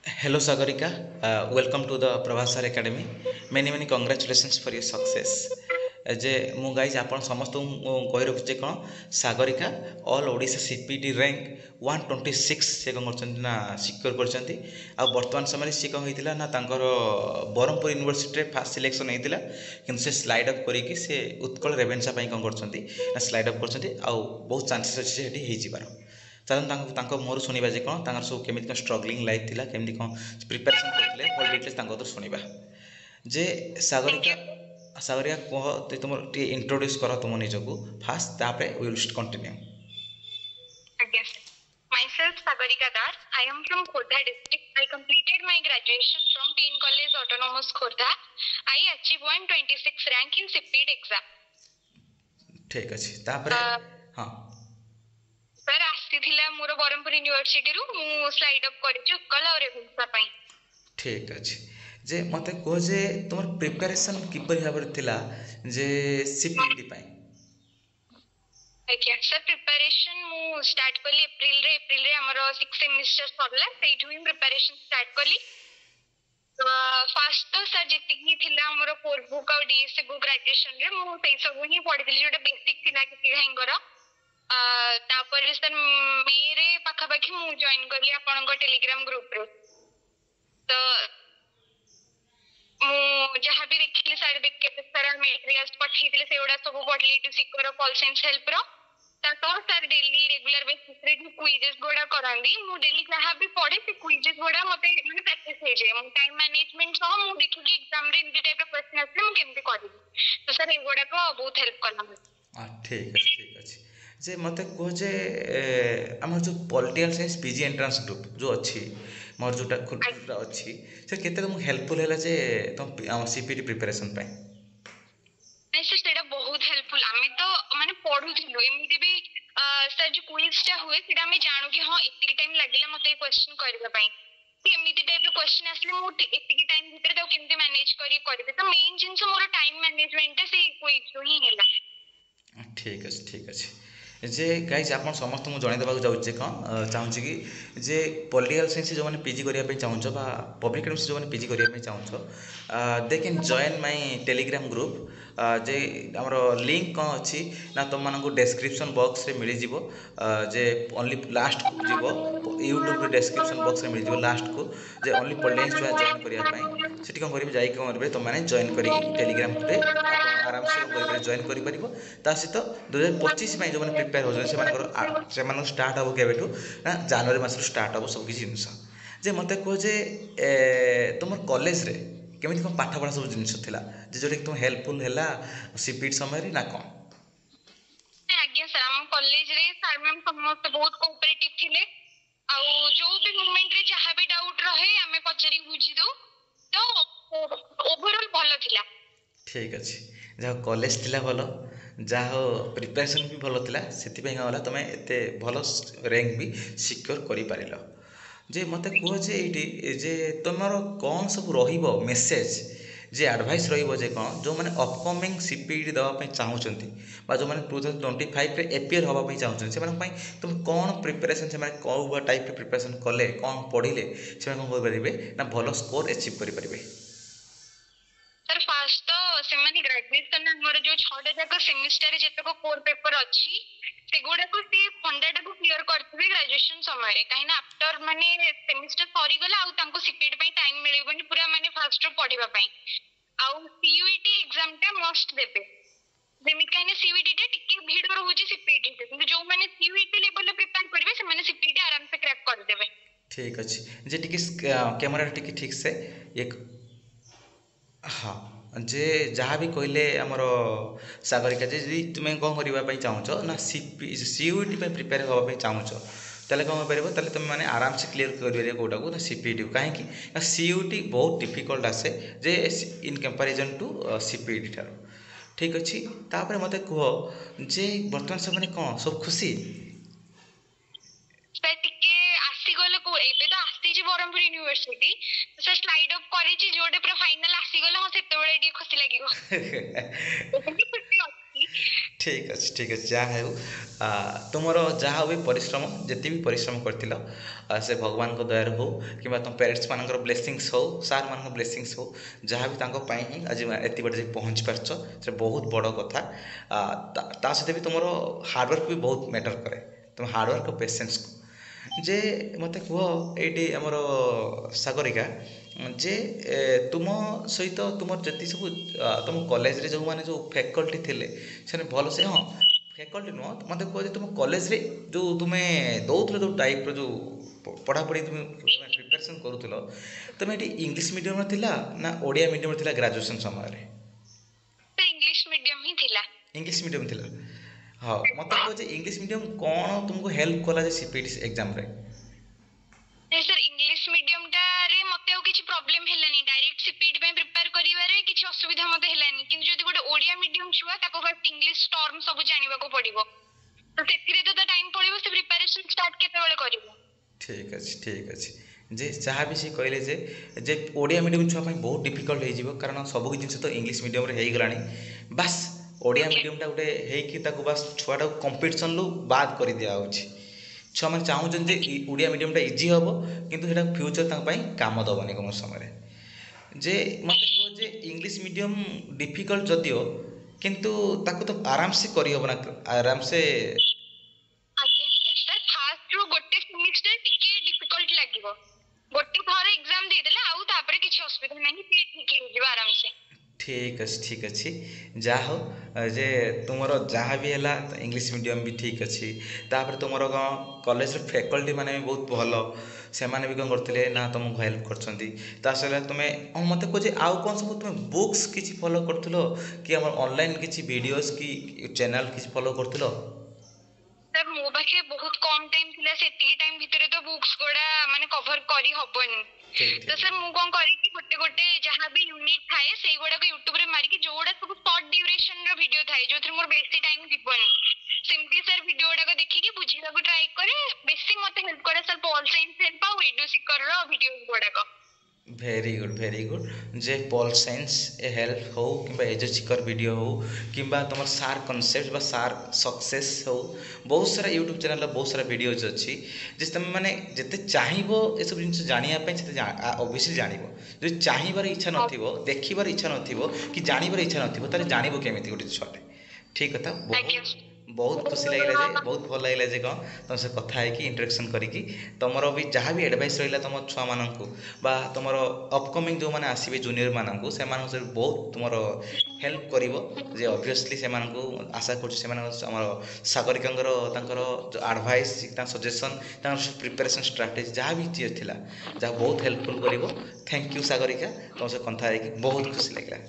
Hello Sagarika, welcome to the Pravasar Academy. Many congratulations for your success. ଯେ ମୁଁ guys ଆପଣ ସମସ୍ତଙ୍କୁ କହି ରଖୁଛି ଯେ କ'ଣ Sagarika all Odisha CPT rank 126 ସେ କ'ଣ କରିଛନ୍ତି ନା ସିକ୍ୟୋର କରିଛନ୍ତି। ଆଉ ବର୍ତ୍ତମାନ ସମୟରେ ସେ କ'ଣ ହେଇଥିଲା ନା ତାଙ୍କର ବ୍ରହ୍ମପୁର ୟୁନିଭର୍ସିଟିରେ ଫାର୍ଷ୍ଟ ସିଲେକ୍ସନ୍ ହେଇଥିଲା, କିନ୍ତୁ ସେ ସ୍ଲାଇଡ୍ ଅପ୍ କରିକି ସେ ଉତ୍କଳ ରେଭେନ୍ସା ପାଇଁ କ'ଣ କରିଛନ୍ତି ନା ସ୍ଲାଇଡ୍ ଅପ୍ କରିଛନ୍ତି। ଆଉ ବହୁତ ଚାନ୍ସେସ୍ ଅଛି ସେଠି ହେଇଯିବାର। ଚାଲନ୍ତୁ ତାଙ୍କ ମୁହଁରୁ ଶୁଣିବା ଯେ କ'ଣ ତାଙ୍କର ସବୁ କେମିତି କ'ଣ ଷ୍ଟ୍ରଗଲିଂ ଲାଇଫ୍ ଥିଲା, କେମିତି କ'ଣ ପ୍ରିପାରେସନ୍ କରୁଥିଲେ, ଫୁଲ୍ ଡିଟେଲ୍ସ ତାଙ୍କ କତରୁ ଶୁଣିବା। ଯେ Thank ସାଗରିକା you. ସାଗରିକା କୁହ ତୁମର ଟିକେ ଇଣ୍ଟ୍ରୋଡ୍ୟୁସ୍ କର ତୁମ ନିଜକୁ ଫାଷ୍ଟ, ତାପରେ we will continue. Again, myself Sagarika Das. I am from Khordha district. I completed my graduation from Teen College Autonomous Khordha. I achieved 126 rank in CPT exam. ଠିକ୍ ଅଛି, ତାପରେ ହଁ सर आसीथिला मोर बरहमपुर यूनिवर्सिटी रु मु स्लाइड अप करिछु कला और रेभेन्सा पई। ଠିକ୍ ଅଛି। ଯେ ମୋତେ କୁହ ଯେ ତୁମର ପ୍ରିପାରେସନ୍ କିପରି ଭାବରେ ଥିଲା ଯେ ସିପିଟି ପାଇଁ? ଆଜ୍ଞା सर प्रिपरेशन मु स्टार्ट कली एप्रिल रे हमर 6 सेमेस्टर सरला सेइठु ही प्रिपरेशन स्टार्ट कली। फास्ट तो सर जेतिकी थिला हमर कोर बुक और डीएसए बुक ग्रेजुएशन रे मु सेइ सब ही पढिथिली जोटा बेसिक थिला कि भाईंगर। तापर सर मेरे पाखापाखि मु जॉइन कली आपनका टेलीग्राम ग्रुप रे। तो मु जहाँ भी देखिली सर देख के सारा मटेरियल्स पठेइथिले सेउडा सब पढली टू सिक्योर कॉल सेंस हेल्प रो। तो सर डेली रेगुलर बेसिस रे जो क्विजेस गोडा करांदी मु डेली जहाँ भी पढे से क्विजेस गोडा मते माने प्रैक्टिस हो जाए। मु टाइम मैनेजमेंट सह मु देखि कि एग्जाम रे इन टाइप ऑफ क्वेश्चन आसे मु केमते करिबी। तो सर ए गोडा को बहुत हेल्प करला। ଠିକ୍ ଅଛି। ଯେ ମୋତେ କୁହ ଯେ ଆମର ଯେଉଁ political science PG entrance group ଯେଉଁ ଅଛି, ମୋର ଯେଉଁଟା ଖୁର୍ଦ୍ଦା ଅଛି, ସେ କେତେ ତୁମକୁ ହେଲ୍ପଫୁଲ୍ ହେଲା ଯେ ତୁମ ଆମ ସିପିଟି ପ୍ରିପାରେସନ୍ ପାଇଁ? नहीं सर सेटा बहुत हेल्पफुल आमे तो माने पढुथिलु एमिति भी सर जो क्विज टा हुए सेटा हमें जानू कि हां एतिकी टाइम लागिला मते क्वेश्चन करबा पई कि एमिति टाइप रो क्वेश्चन आसले मु एतिकी टाइम भीतर तो केमते मैनेज करी करबे। तो मेन जिंस मोर टाइम मैनेजमेंट से क्विज जो ही ହେଲା। ଠିକ୍ ଅଛି। ଯେ ଗାଇଜ ଆପଣ ସମସ୍ତଙ୍କୁ ଜଣାଇ ଦେବାକୁ ଯାଉଛି ଯେ କ'ଣ ଚାହୁଁଛି କି ଯେ ପଲିଟିକାଲ୍ ସାଇନ୍ସ ଯେଉଁମାନେ ପିଜି କରିବା ପାଇଁ ଚାହୁଁଛ ବା ପବ୍ଲିକ୍ ଏଡୁକେସନ୍ ଯେଉଁମାନେ ପିଜି କରିବା ପାଇଁ ଚାହୁଁଛ, they can join my Telegram group. ଯେ ଆମର ଲିଙ୍କ୍ କ'ଣ ଅଛି ନା ତୁମମାନଙ୍କୁ ଡେସ୍କ୍ରିପସନ୍ ବକ୍ସରେ ମିଳିଯିବ। ଯେ ଓନ୍ଲି ଲାଷ୍ଟକୁ ଯିବ, ୟୁଟ୍ୟୁବରେ ଡେସ୍କ୍ରିପସନ୍ ବକ୍ସରେ ମିଳିଯିବ ଲାଷ୍ଟକୁ ଯେ ଓନ୍ଲି ପଲିଟିକାଲ୍ ଛୁଆ ଜଏନ୍ କରିବା ପାଇଁ। ସେଠି କ'ଣ କରିବେ, ଯାଇକି କ'ଣ କରିବେ ତୁମମାନେ ଜଏନ୍ କରିକି ଟେଲିଗ୍ରାମରେ ଆପଣ ଆରାମସେ କ'ଣ କରିପାରିବେ, ଜଏନ୍ କରିପାରିବ। ତା ସହିତ 2025 ପାଇଁ ଯେଉଁମାନେ ପ୍ରିପେୟାର ହେଉଛନ୍ତି ସେମାନଙ୍କର ଷ୍ଟାର୍ଟ ହେବ କେବେଠୁ ନା ଜାନୁଆରୀ ମାସରୁ ଷ୍ଟାର୍ଟ ହେବ ସବୁକିଛି ଜିନିଷ। ଯେ ମୋତେ କୁହ ଯେ ତୁମର କଲେଜରେ କେମିତି କ'ଣ ପାଠପଢ଼ା ସବୁ ଜିନିଷ ଥିଲା ଯେ ଯେଉଁଟାକି ତୁମ ହେଲ୍ପଫୁଲ୍ ହେଲା ସିପିଟି ସମୟରେ ନା କ'ଣ? ଆଜ୍ଞା सर ଆମ କଲେଜ ରେ ସାର୍ ମ୍ୟାମ୍ ସମସ୍ତେ ବହୁତ କୋଅପରେଟିଭ ଥିଲେ। ଆଉ ଯୋଉ ବି ମୋମେଣ୍ଟ ରେ ଯାହା ବି ଡାଉଟ ରହେ ଆମେ ପଚାରି ବୁଝି ଦଉ। ତ ଓଭରଅଲ ଭଲ ଥିଲା। ଠିକ୍ ଅଛି, ଯାହା ହଉ କଲେଜ ଥିଲା ଭଲ, ଯାହା ହଉ ପ୍ରିପାରେସନ୍ ବି ଭଲ ଥିଲା, ସେଥିପାଇଁ କ'ଣ ହେଲା ତୁମେ ଏତେ ଭଲ ର୍ୟାଙ୍କ ବି ସିକ୍ୟୋର କରିପାରିଲ। ଯେ ମୋତେ କୁହ ଯେ ଏଇଠି ଯେ ତୁମର କ'ଣ ସବୁ ରହିବ ମେସେଜ୍, ଯେ ଆଡ଼ଭାଇସ୍ ରହିବ ଯେ କ'ଣ ଯେଉଁମାନେ ଅପକମିଂ ସିପିଟି ଦେବା ପାଇଁ ଚାହୁଁଛନ୍ତି ବା ଯେଉଁମାନେ 2025ରେ ଏପିୟର ହେବା ପାଇଁ ଚାହୁଁଛନ୍ତି ସେମାନଙ୍କ ପାଇଁ ତୁମେ କ'ଣ ପ୍ରିପାରେସନ୍, ସେମାନେ କେଉଁ ଟାଇପ୍ର ପ୍ରିପାରେସନ୍ କଲେ, କ'ଣ ପଢ଼ିଲେ ସେମାନେ କ'ଣ କରିପାରିବେ ନା ଭଲ ସ୍କୋର ଆଚିଭ୍ କରିପାରିବେ? सर फास्ट तो सेमानी ग्रेजुएशन हमर जो 6टा जाक सेमेस्टर रे जेतको कोर पेपर अछि सेगुडा को से फंडाटा को क्लियर करथिबे ग्रेजुएशन समय रे काहे ना आफ्टर माने सेमेस्टर सरी गला आउ तांको सीपीटी पई टाइम मिलिबनी पूरा माने फास्ट रो पढिबा पई। आउ सीयूईटी एग्जाम टा मस्ट देबे जेमित काहे ना सीयूईटी टा टिके भीड़ रहउची सीपीटी से किंतु जो माने सीयूईटी लेवल रे प्रिपेयर करबे से माने सीपीटी आराम से क्रैक कर देबे। ଠିକ୍ ଅଛି। ଯେ ଟିକେ କ୍ୟାମେରାଟା ଟିକେ ଠିକ୍ ସେ ହଁ, ଯେ ଯାହା ବି କହିଲେ ଆମର ସାଗରିକା, ଯେ ଯଦି ତୁମେ କ'ଣ କରିବା ପାଇଁ ଚାହୁଁଛ ନା ସିୟୁଇଟି ପାଇଁ ପ୍ରିପେୟାର ହେବା ପାଇଁ ଚାହୁଁଛ, ତାହେଲେ କ'ଣ କରିପାରିବ, ତାହେଲେ ତୁମେମାନେ ଆରାମସେ କ୍ଲିୟର କରିପାରିବ କେଉଁଟାକୁ ନା ସିପିଇଟିକୁ। କାହିଁକି ନା ସିୟୁଇଟି ବହୁତ ଡିଫିକଲ୍ଟ ଆସେ ଯେ ଇନ୍ କମ୍ପାରିଜନ୍ ଟୁ ସିପିଇଟି ଠାରୁ। ଠିକ୍ ଅଛି, ତାପରେ ମୋତେ କୁହ ଯେ ବର୍ତ୍ତମାନ ସେମାନେ କ'ଣ ସବୁ ଖୁସି? सर टिके आसी गले को एबे तो आसी जे Berhampur university sir slide up करी जे जोडे पूरा फाइनल आसी गले हम सेते बेले डी खुशी लागिवो। ଠିକ୍ ଅଛି ଯାହା ହେଉ ତୁମର ଯାହା ବି ପରିଶ୍ରମ ଯେତେ ବି ପରିଶ୍ରମ କରିଥିଲ ସେ ଭଗବାନଙ୍କ ଦୟାରୁ ହଉ କିମ୍ବା ତୁମ ପ୍ୟାରେଣ୍ଟସ୍ ମାନଙ୍କର ବ୍ଲେସିଂସ୍ ହଉ ସାର୍ ମାନଙ୍କ ବ୍ଲେସିଂସ୍ ହଉ ଯାହା ବି ତାଙ୍କ ପାଇଁ ହିଁ ଆଜି ଏତେ ବାଟ ଯାଇ ପହଞ୍ଚି ପାରିଛ ସେ ବହୁତ ବଡ଼ କଥା। ତା ସହିତ ବି ତୁମର ହାର୍ଡ଼ୱାର୍କ ବି ବହୁତ ମ୍ୟାଟର୍ କରେ ତୁମ ହାର୍ଡ଼ୱାର୍କ ଓ ପେସେନ୍ସକୁ। ଯେ ମୋତେ କୁହ ଏଇଠି ଆମର ସାଗରିକା ଯେ ତୁମ ସହିତ ତୁମର ଯେତିକି ସବୁ ତୁମ କଲେଜରେ ଯେଉଁମାନେ ଯେଉଁ ଫ୍ୟାକଲ୍ଟି ଥିଲେ ସେମାନେ ଭଲସେ ହଁ ଫ୍ୟାକଲ୍ଟି ନୁହଁ ମୋତେ କୁହ ଯେ ତୁମ କଲେଜରେ ଯେଉଁ ତୁମେ ଦେଉଥିଲ ଯେଉଁ ଟାଇପ୍ର ଯେଉଁ ପଢ଼ାପଢ଼ି ତୁମେ ପ୍ରିପାରେସନ୍ କରୁଥିଲ ତୁମେ ଏଠି ଇଂଲିଶ ମିଡ଼ିୟମରେ ଥିଲା ନା ଓଡ଼ିଆ ମିଡ଼ିୟମରେ ଥିଲା ଗ୍ରାଜୁଏସନ୍ ସମୟରେ? ଇଂଲିଶ ମିଡିୟମ ହିଁ ଥିଲା। ଇଂଲିଶ ମିଡ଼ିୟମ ଥିଲା। ହଁ ମୋତେ କୁହ ଯେ ଇଂଲିଶ ମିଡ଼ିୟମ କ'ଣ ତୁମକୁ ହେଲ୍ପ କଲା ଯେ ସିପିଟି ଏକ୍ଜାମରେ? ସାର୍ ଇଂଲିଶ ମିଡିୟମଟାରେ ମତେ ଆଉ କିଛି ପ୍ରୋବ୍ଲେମ ହେଲାନି, ଡାଇରେକ୍ଟ ସିପିଟି ପାଇଁ ପ୍ରିପେୟାର କରିବାରେ କିଛି ଅସୁବିଧା ମତେ ହେଲାନି। କିନ୍ତୁ ଯଦି ଗୋଟେ ଓଡ଼ିଆ ମିଡିୟମ ଛୁଆ ତାକୁ ଫାର୍ଷ୍ଟ ଇଂଲିଶ ଟର୍ମ ସବୁ ଜାଣିବାକୁ ପଡ଼ିବ, ତ ସେଥିରେ ତ ଟାଇମ୍ ପଡ଼ିବ, ସେ ପ୍ରିପାରେସନ ଷ୍ଟାର୍ଟ କେତେବେଳେ କରିବ? ଠିକ୍ ଅଛି ଯେ ଯାହା ବି ସେ କହିଲେ ଯେ ଓଡ଼ିଆ ମିଡ଼ିୟମ ଛୁଆ ପାଇଁ ବହୁତ ଡିଫିକଲ୍ଟ ହେଇଯିବ କାରଣ ସବୁ ଜିନିଷ ତ ଇଂଲିଶ ମିଡ଼ିୟମରେ ହେଇଗଲାଣି। ବାସ୍ ଓଡ଼ିଆ ମିଡ଼ିୟମଟା ଗୋଟେ ହେଇକି ତାକୁ ବାସ୍ ଛୁଆଟାକୁ କମ୍ପିଟିସନ୍ରୁ ବାଦ୍ କରିଦିଆହେଉଛି। ଛୁଆମାନେ ଚାହୁଁଛନ୍ତି ଯେ ଓଡ଼ିଆ ମିଡ଼ିୟମଟା ଇଜି ହେବ କିନ୍ତୁ ସେଇଟା ଫ୍ୟୁଚର୍ ତାଙ୍କ ପାଇଁ କାମ ଦେବନି କୌଣସି ସମୟରେ। ଯେ ମୋତେ କୁହ ଯେ ଇଂଲିଶ ମିଡ଼ିୟମ ଡିଫିକଲ୍ଟ ଯଦିଓ କିନ୍ତୁ ତାକୁ ତ ଆରାମସେ କରିହେବ ନା ଆରାମସେ। ସାର୍ ଫାଷ୍ଟରୁ ଗୋଟେ ସେମିଷ୍ଟର ଟିକେ ଡିଫିକଲ୍ଟ ଲାଗିବ, ଗୋଟେ ଥର ଏକ୍ଜାମ ଦେଇଦେଲେ ଆଉ ତାପରେ କିଛି ଅସୁବିଧା ନାହିଁ, ସିଏ ଠିକ୍ ହେଇଯିବ ଆରାମସେ। ଠିକ୍ ଅଛି ଯାହା ହଉ ଯେ ତୁମର ଯାହା ବି ହେଲା ଇଂଲିଶ ମିଡ଼ିୟମ ବି ଠିକ୍ ଅଛି। ତାପରେ ତୁମର କ'ଣ କଲେଜର ଫ୍ୟାକଲ୍ଟି ମାନେ ବି ବହୁତ ଭଲ, ସେମାନେ ବି କ'ଣ କରିଥିଲେ ନା ତୁମକୁ ହେଲ୍ପ କରିଛନ୍ତି। ତା ସହିତ ତୁମେ ମୋତେ କହୁଛି ଆଉ କ'ଣ ସବୁ ତୁମେ ବୁକ୍ସ କିଛି ଫଲୋ କରୁଥିଲ କି ଆମର ଅନଲାଇନ୍ କିଛି ଭିଡ଼ିଓସ୍ କି ଚ୍ୟାନେଲ୍ କିଛି ଫଲୋ କରୁଥିଲ? ସାର୍ ମୋ ପାଖେ ବହୁତ କମ୍ ଟାଇମ୍ ଥିଲା, ସେତିକି ଟାଇମ୍ ଭିତରେ ତ ବୁକ୍ସ ଗୁଡ଼ା ମାନେ କଭର କରି ହବନି। ତ ସାର୍ ମୁଁ କ'ଣ କରିକି ଗୋଟେ ଯାହା ବି ୟୁନିଟ୍ ଥାଏ ସେଇଗୁଡ଼ାକ ୟୁଟ୍ୟୁବରେ ମାରିକି ଯୋଉଗୁଡ଼ା ସବୁ ସର୍ଟ ଡ୍ୟୁରେସନର ଭିଡ଼ିଓ ଥାଏ ଯୋଉଥିରେ ମୋର ବେଶୀ ଟାଇମ୍ ଯିବନି ସେମିତି ସାର୍ ଭିଡ଼ିଓ ଗୁଡ଼ାକ ଦେଖିକି ବୁଝିବାକୁ ଟ୍ରାଏ କରେ। ବେଶୀ ମୋତେ ହେଲ୍ପ କରେ ସାର୍ ପଲ୍ ସାଇନ୍ସ ହେଲ୍ପ ଆଉ ଇଡୁ ସିକରର ଭିଡ଼ିଓ ଗୁଡ଼ାକ। ଭେରି ଗୁଡ୍ ଯେ ପଲ୍ ସାଇନ୍ସ ଏ ହେଲ୍ପ ହଉ କିମ୍ବା ଏଜୋ ଚିକର ଭିଡ଼ିଓ ହଉ କିମ୍ବା ତୁମର ସାର୍ କନସେପ୍ଟ ବା ସାର୍ ସକ୍ସେସ୍ ହଉ ବହୁତ ସାରା ୟୁଟ୍ୟୁବ୍ ଚ୍ୟାନେଲ୍ର ବହୁତ ସାରା ଭିଡ଼ିଓଜ୍ ଅଛି ଯେ ତୁମେ ମାନେ ଯେତେ ଚାହିଁବ ଏସବୁ ଜିନିଷ ଜାଣିବା ପାଇଁ ସେତେ ଅବଭିୟସଲି ଜାଣିବ। ଯଦି ଚାହିଁବାର ଇଚ୍ଛା ନଥିବ, ଦେଖିବାର ଇଚ୍ଛା ନଥିବ କି ଜାଣିବାର ଇଚ୍ଛା ନଥିବ ତାହେଲେ ଜାଣିବ କେମିତି ଗୋଟେ ଛୁଆଟେ? ଠିକ୍ କଥା। ବହୁତ ଖୁସି ଲାଗିଲା ଯେ ବହୁତ ଭଲ ଲାଗିଲା ଯେ କ'ଣ ତୁମ ସହ କଥା ହେଇକି ଇଣ୍ଟରାକ୍ସନ୍ କରିକି ତୁମର ବି ଯାହା ବି ଆଡ଼ଭାଇସ୍ ରହିଲା ତୁମ ଛୁଆମାନଙ୍କୁ ବା ତୁମର ଅପକମିଂ ଯେଉଁମାନେ ଆସିବେ ଜୁନିୟରମାନଙ୍କୁ ସେମାନଙ୍କ ସହିତ ବହୁତ ତୁମର ହେଲ୍ପ କରିବ। ଯେ ଅବଭିୟସଲି ସେମାନଙ୍କୁ ଆଶା କରୁଛି ସେମାନଙ୍କ ଆମର ସାଗରିକାଙ୍କର ତାଙ୍କର ଯେଉଁ ଆଡ଼ଭାଇସ୍ ତାଙ୍କ ସଜେସନ୍ ତାଙ୍କର ପ୍ରିପାରେସନ୍ ଷ୍ଟ୍ରାଟେଜି ଯାହା ବି ଥିଲା ଯାହା ବହୁତ ହେଲ୍ପଫୁଲ୍ କରିବ। ଥ୍ୟାଙ୍କ ୟୁ ସାଗରିକା, ତୁମ ସହ କଥା ହେଇକି ବହୁତ ଖୁସି ଲାଗିଲା।